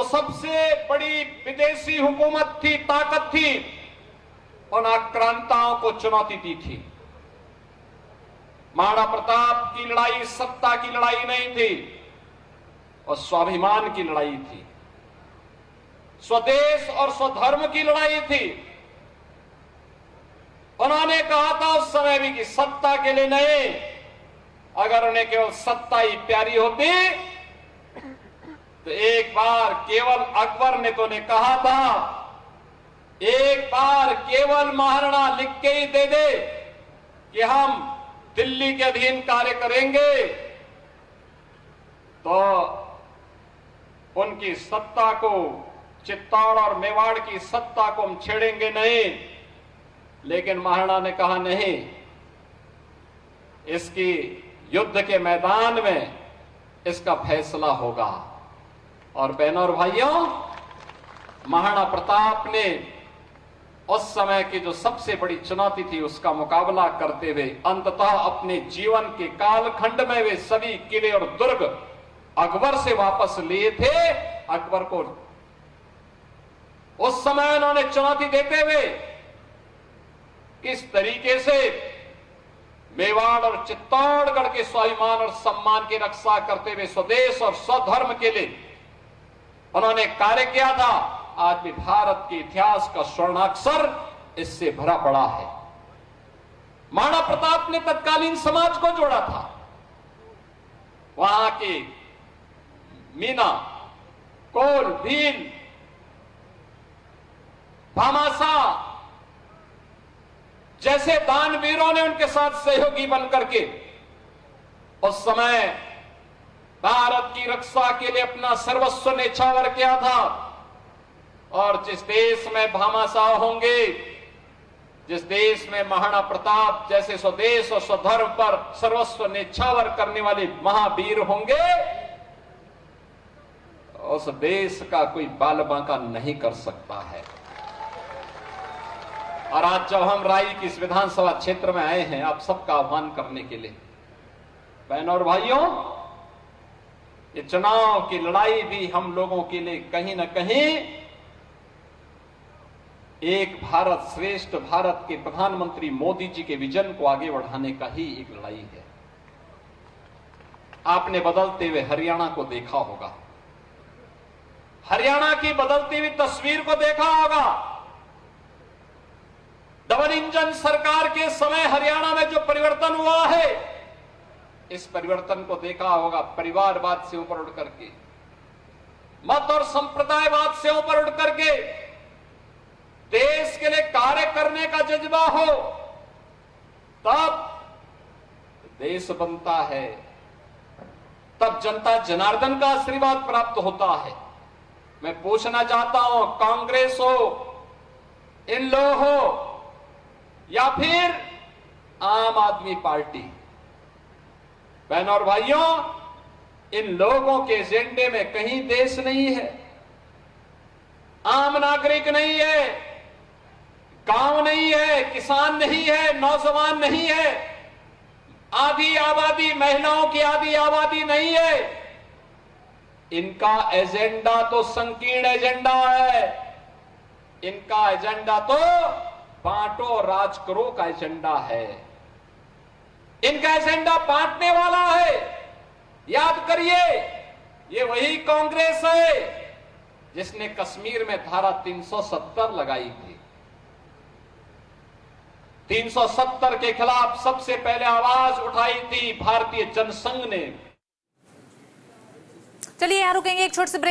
सबसे बड़ी विदेशी हुकूमत थी, ताकत थी, उन आक्रांताओं को चुनौती दी थी। महाराणा प्रताप की लड़ाई सत्ता की लड़ाई नहीं थी और स्वाभिमान की लड़ाई थी, स्वदेश और स्वधर्म की लड़ाई थी। उन्होंने कहा था उस समय भी कि सत्ता के लिए नहीं, अगर उन्हें केवल सत्ता ही प्यारी होती तो एक बार केवल अकबर ने तो उन्हें कहा था, एक बार केवल महाराणा लिख के ही दे दे कि हम दिल्ली के अधीन कार्य करेंगे, तो उनकी सत्ता को, चित्तौड़ और मेवाड़ की सत्ता को हम छेड़ेंगे नहीं। लेकिन महाराणा ने कहा नहीं, इसकी युद्ध के मैदान में इसका फैसला होगा। और बहनों और भाइयों, महाराणा प्रताप ने उस समय की जो सबसे बड़ी चुनौती थी उसका मुकाबला करते हुए अंततः अपने जीवन के कालखंड में वे सभी किले और दुर्ग अकबर से वापस लिए थे। अकबर को उस समय उन्होंने चुनौती देते हुए किस तरीके से मेवाड़ और चित्तौड़गढ़ के स्वाभिमान और सम्मान की रक्षा करते हुए स्वदेश और स्वधर्म के लिए उन्होंने कार्य किया था, आज भी भारत के इतिहास का स्वर्णाक्षर इससे भरा पड़ा है। महाराणा प्रताप ने तत्कालीन समाज को जोड़ा था। वहां के मीना, कोल, भील, भामासा जैसे दानवीरों ने उनके साथ सहयोगी बनकर के उस समय भारत की रक्षा के लिए अपना सर्वस्व न्यौछावर किया था। और जिस देश में भामाशाह होंगे, जिस देश में महाराणा प्रताप जैसे स्वदेश और स्वधर्म पर सर्वस्व न्यौछावर करने वाले महावीर होंगे, उस देश का कोई बाल बांका नहीं कर सकता है। और आज जब हम राई की इस विधानसभा क्षेत्र में आए हैं आप सबका आह्वान करने के लिए, बहनों और भाइयों, ये चुनाव की लड़ाई भी हम लोगों के लिए कहीं ना कहीं एक भारत श्रेष्ठ भारत के प्रधानमंत्री मोदी जी के विजन को आगे बढ़ाने का ही एक लड़ाई है। आपने बदलते हुए हरियाणा को देखा होगा, हरियाणा की बदलती हुई तस्वीर को देखा होगा। डबल इंजन सरकार के समय हरियाणा में जो परिवर्तन हुआ है, इस परिवर्तन को देखा होगा। परिवारवाद से ऊपर उठ करके, मत और संप्रदायवाद से ऊपर उठ करके देश के लिए कार्य करने का जज्बा हो, तब देश बनता है, तब जनता जनार्दन का आशीर्वाद प्राप्त होता है। मैं पूछना चाहता हूं, कांग्रेस हो, इन लो हो या फिर आम आदमी पार्टी, बहनों और भाइयों, इन लोगों के एजेंडे में कहीं देश नहीं है, आम नागरिक नहीं है, गांव नहीं है, किसान नहीं है, नौजवान नहीं है, आधी आबादी, महिलाओं की आधी आबादी नहीं है। इनका एजेंडा तो संकीर्ण एजेंडा है। इनका एजेंडा तो बांटो राज करो का एजेंडा है। इनका एजेंडा बांटने वाला है। याद करिए, ये वही कांग्रेस है जिसने कश्मीर में धारा 370 लगाई थी। 370 के खिलाफ सबसे पहले आवाज उठाई थी भारतीय जनसंघ ने। चलिए यहाँ रुकेंगे, एक छोटे से ब्रेक।